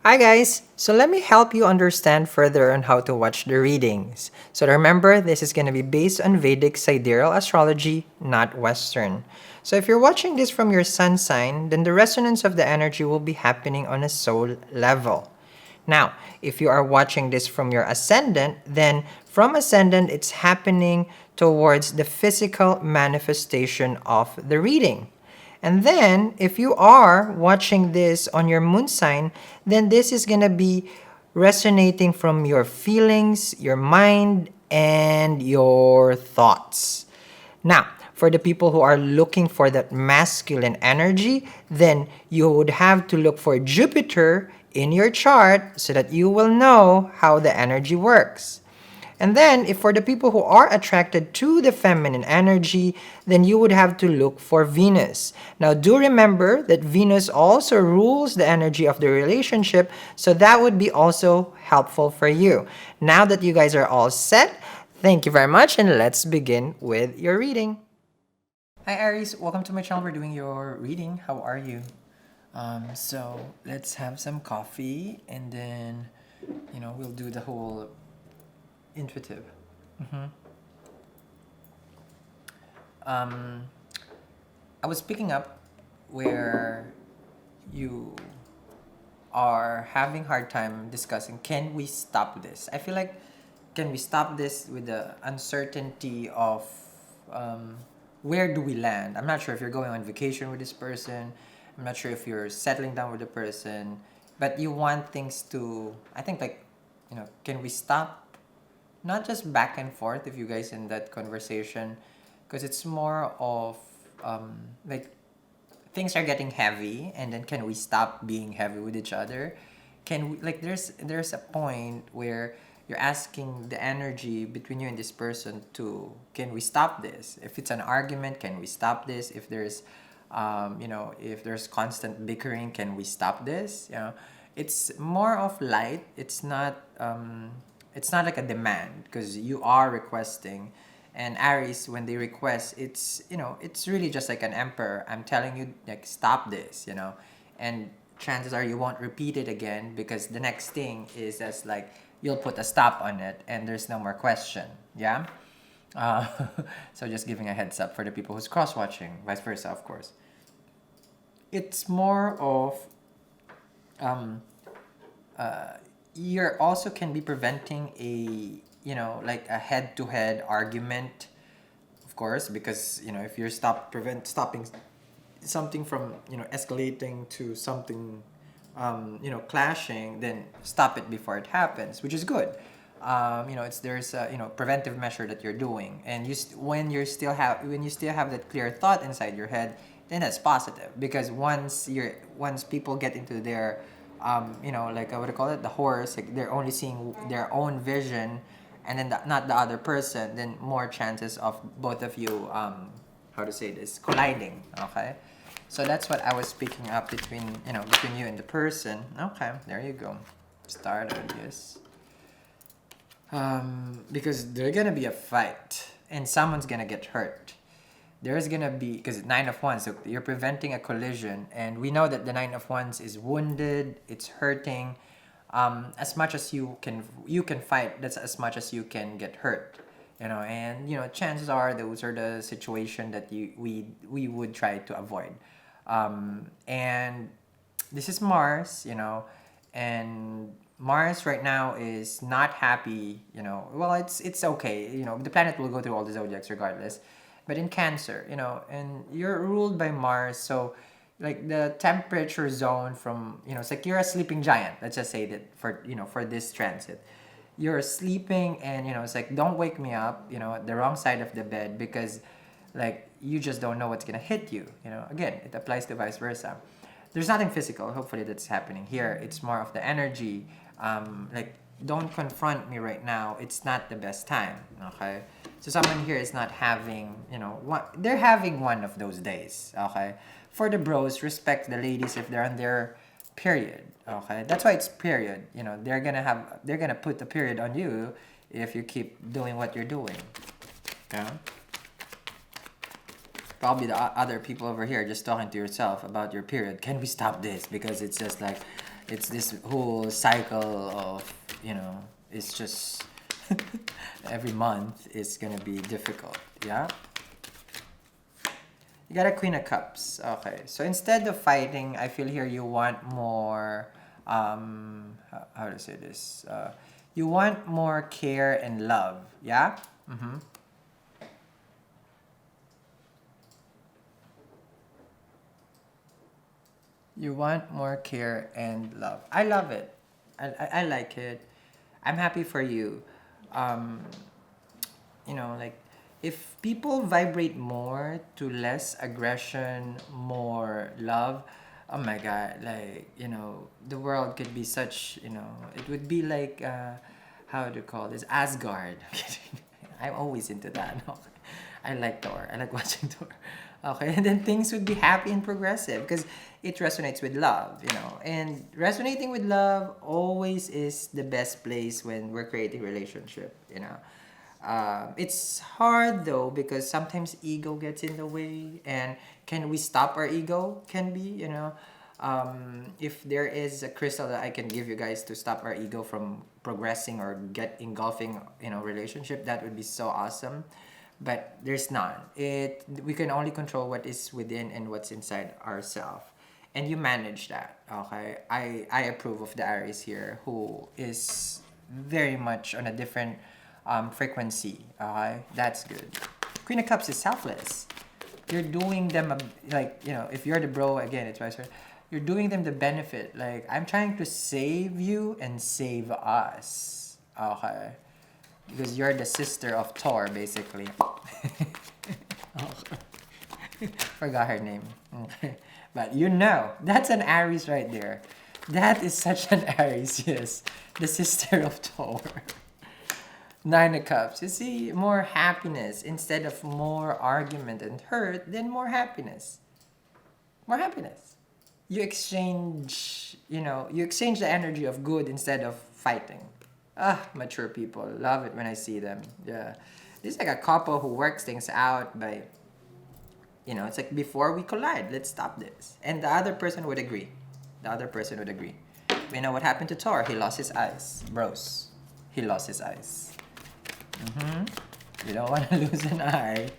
Hi guys! So let me help you understand further on how to watch the readings. So remember, this is going to be based on Vedic sidereal astrology, not Western. So if you're watching this from your sun sign, then the resonance of the energy will be happening on a soul level. Now, if you are watching this from your ascendant, then from ascendant, it's happening towards the physical manifestation of the reading. And then, if you are watching this on your moon sign, then this is going to be resonating from your feelings, your mind, and your thoughts. Now, for the people who are looking for that masculine energy, then you would have to look for Jupiter in your chart so that you will know how the energy works. And then, if for the people who are attracted to the feminine energy, then you would have to look for Venus. Now, do remember that Venus also rules the energy of the relationship, so that would be also helpful for you. Now that you guys are all set, thank you very much, and let's begin with your reading. Hi Aries, welcome to my channel. We're doing your reading. How are you? So let's have some coffee, and then we'll do the whole intuitive. Um, I was picking up where you are having hard time discussing, can we stop this? I feel like, can we stop this with the uncertainty of um, where do we land? I'm not sure if you're going on vacation with this person. I'm not sure if you're settling down with the person, but you want things to, I think, like, can we stop? Not just back and forth if you guys in that conversation, because it's more of like things are getting heavy, and then can we stop being heavy with each other? Can we, like, there's a point where you're asking the energy between you and this person to, can we stop this? If it's an argument, can we stop this? If there's if there's constant bickering, can we stop this? It's more of light. It's not like a demand, because you are requesting. And Aries, when they request, it's really just like an emperor. I'm telling you, like, stop this, and chances are you won't repeat it again, because the next thing is just like you'll put a stop on it and there's no more question. Yeah. uh, so just giving a heads up for the people who's cross-watching, vice versa, of course. It's more of um, you're also can be preventing a like a head-to-head argument, of course, because if you're stopping something from escalating to something clashing, then stop it before it happens, which is good. It's there's a preventive measure that you're doing, and when you still have that clear thought inside your head, then that's positive, because once people get into their like, what do you call it, the horse, like they're only seeing their own vision, and then not the other person, then more chances of both of you how to say this, colliding. Okay, so that's what I was speaking up between between you and the person. Okay, there you go. Started, yes. Because there's gonna be a fight and someone's gonna get hurt. There's gonna be, because Nine of Wands, so you're preventing a collision, and we know that the Nine of Wands is wounded, it's hurting. As much as you can fight, that's as much as you can get hurt. And chances are those are the situation that we would try to avoid. And this is Mars, and Mars right now is not happy. Well, it's okay. The planet will go through all the zodiacs regardless. But in Cancer, and you're ruled by Mars, so like the temperature zone from it's like you're a sleeping giant. Let's just say that for this transit, you're sleeping, and it's like, don't wake me up, at the wrong side of the bed, because like you just don't know what's gonna hit you. Again, it applies to vice versa. There's nothing physical, hopefully, that's happening here. It's more of the energy. Like, don't confront me right now. It's not the best time. Okay, so someone here is not having they're having one of those days. Okay, for the bros, respect the ladies if they're on their period. Okay, that's why it's period. They're gonna put the period on you if you keep doing what you're doing. Yeah. Probably the other people over here just talking to yourself about your period. Can we stop this? Because it's just like It's this whole cycle of, it's just every month is gonna be difficult. Yeah. You got a Queen of Cups. Okay. So instead of fighting, I feel here you want more, how to say this? You want more care and love. Yeah? Mm-hmm. You want more care and love. I love it. I like it. I'm happy for you. Um, like if people vibrate more to less aggression, more love, oh my god, like, the world could be such, it would be like, how do you call this? Asgard. I'm always into that. No? I like Thor. I like watching Thor. Okay, and then things would be happy and progressive because it resonates with love, And resonating with love always is the best place when we're creating relationship. It's hard though because sometimes ego gets in the way, and can we stop our ego? Can be, if there is a crystal that I can give you guys to stop our ego from progressing or get engulfing, relationship, that would be so awesome. But there's none. We can only control what is within and what's inside ourselves, and you manage that. Okay, I approve of the Aries here, who is very much on a different frequency. Okay, that's good. Queen of Cups is selfless. You're doing them like, if you're the bro again, it's vice versa. You're doing them the benefit. Like, I'm trying to save you and save us. Okay, because you're the sister of Thor, basically. Forgot her name. Okay. But that's an Aries right there. That is such an Aries, yes. The sister of Thor. Nine of Cups. You see, more happiness instead of more argument and hurt, then more happiness. More happiness. You exchange the energy of good instead of fighting. Mature people. Love it when I see them. Yeah. This is like a couple who works things out by, it's like before we collide, let's stop this. And the other person would agree. The other person would agree. You know what happened to Thor? He lost his eyes. Bros. He lost his eyes. You don't want to lose an eye.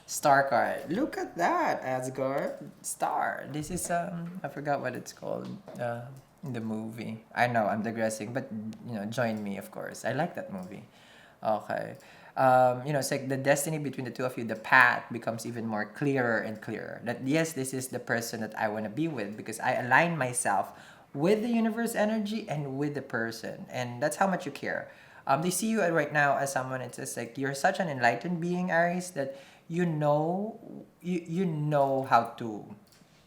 Star card. Look at that, Asgard. Star. This is, I forgot what it's called in the movie. I know, I'm digressing, but, join me, of course. I like that movie. Okay. It's like the destiny between the two of you, the path becomes even more clearer and clearer. That, yes, this is the person that I want to be with because I align myself with the universe energy and with the person. And that's how much you care. They see you right now as someone, it's just like you're such an enlightened being, Aries, that you know how to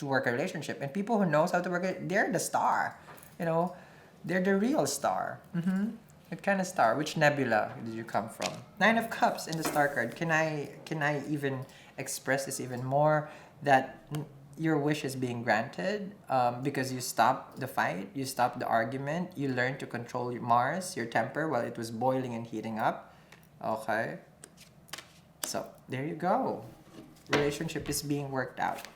work a relationship. And people who knows how to work it, they're the star. They're the real star. What kind of star? Which nebula did you come from? Nine of Cups in the star card. Can I even express this even more? That your wish is being granted because you stopped the fight, you stopped the argument, you learned to control your Mars, your temper, while it was boiling and heating up. Okay. So, there you go. Relationship is being worked out.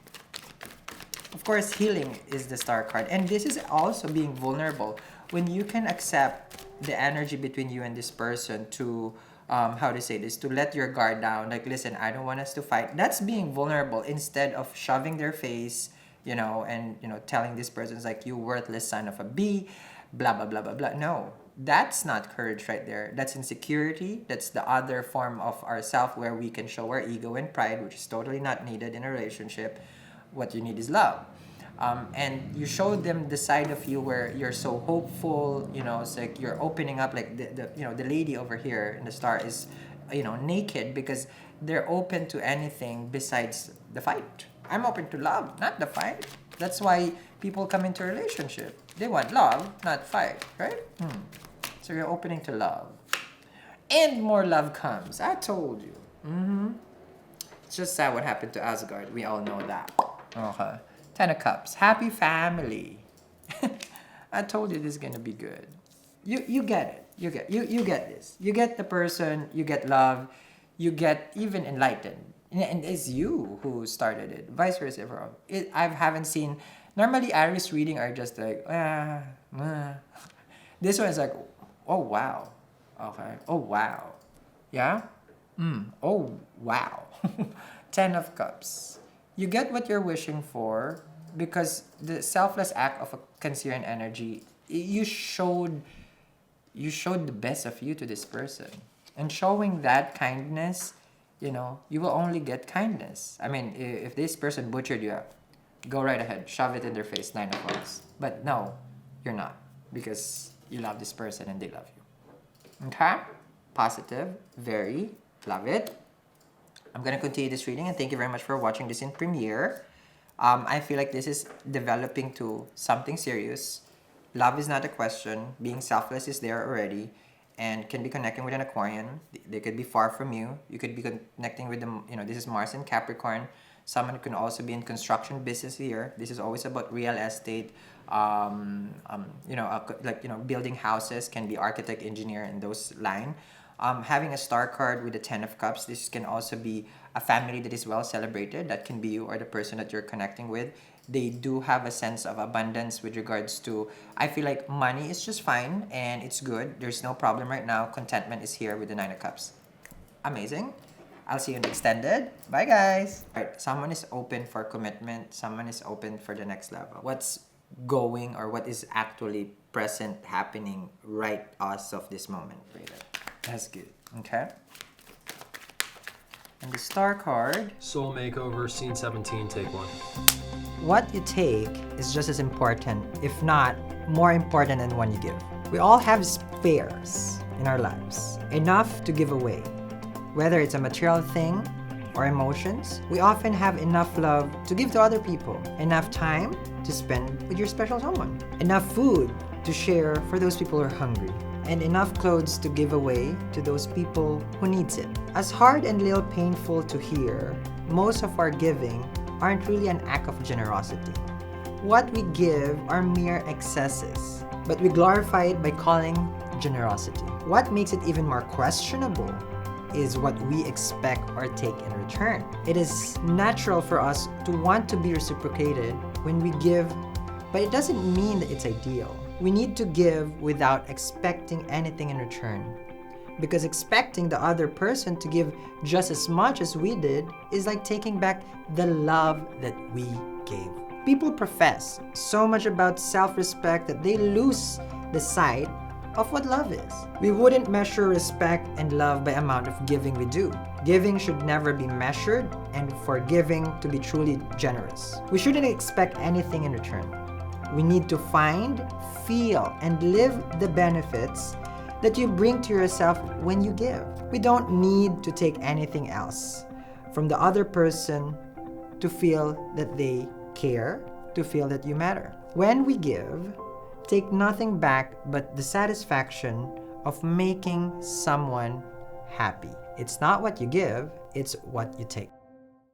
Of course, healing is the star card. And this is also being vulnerable. When you can accept the energy between you and this person to, how to say this, to let your guard down. Like, listen, I don't want us to fight. That's being vulnerable instead of shoving their face, and, telling this person's like, you worthless son of a bee, blah, blah, blah, blah, blah. No, that's not courage right there. That's insecurity. That's the other form of ourself where we can show our ego and pride, which is totally not needed in a relationship. What you need is love. And you show them the side of you where you're so hopeful, it's like you're opening up, like the lady over here in the star is, naked because they're open to anything besides the fight. I'm open to love, not the fight. That's why people come into a relationship. They want love, not fight, right? So you're opening to love. And more love comes. I told you. It's just sad what happened to Asgard. We all know that. Okay. Ten of Cups. Happy family. I told you this is gonna be good. You get it. You get this. You get the person. You get love. You get even enlightened. And it's you who started it. Vice versa, everyone. I haven't seen Normally, Aries reading are just like, This one is like, oh wow. Okay. Oh wow. Yeah? Oh wow. Ten of Cups. You get what you're wishing for because the selfless act of a Cancerian energy, you showed the best of you to this person. And showing that kindness, you will only get kindness. I mean, if this person butchered you up, go right ahead, shove it in their face, 9 of Wands. But no, you're not, because you love this person and they love you. Okay? Positive, very, love it. I'm gonna continue this reading, and thank you very much for watching this in premiere. I feel like this is developing to something serious. Love is not a question. Being selfless is there already, and can be connecting with an Aquarian. They could be far from you. You could be connecting with them. This is Mars in Capricorn. Someone can also be in construction business here. This is always about real estate. Building houses, can be architect, engineer, in those line. Having a star card with the 10 of Cups, this can also be a family that is well celebrated. That can be you or the person that you're connecting with. They do have a sense of abundance with regards to, I feel like money is just fine and it's good. There's no problem right now. Contentment is here with the 9 of Cups. Amazing. I'll see you in the extended. Bye, guys. All right, someone is open for commitment. Someone is open for the next level. What's going, or what is actually present happening right as of this moment? That's good. Okay. And the star card. Soul Makeover, Scene 17, take 1. What you take is just as important, if not more important, than one you give. We all have spares in our lives, enough to give away. Whether it's a material thing or emotions, we often have enough love to give to other people, enough time to spend with your special someone, enough food to share for those people who are hungry, and enough clothes to give away to those people who needs it. As hard and little painful to hear, most of our giving aren't really an act of generosity. What we give are mere excesses, but we glorify it by calling generosity. What makes it even more questionable is what we expect or take in return. It is natural for us to want to be reciprocated when we give, but it doesn't mean that it's ideal. We need to give without expecting anything in return. Because expecting the other person to give just as much as we did is like taking back the love that we gave. People profess so much about self-respect that they lose the sight of what love is. We wouldn't measure respect and love by amount of giving we do. Giving should never be measured, and for giving to be truly generous, we shouldn't expect anything in return. We need to find, feel, and live the benefits that you bring to yourself when you give. We don't need to take anything else from the other person to feel that they care, to feel that you matter. When we give, take nothing back but the satisfaction of making someone happy. It's not what you give, it's what you take.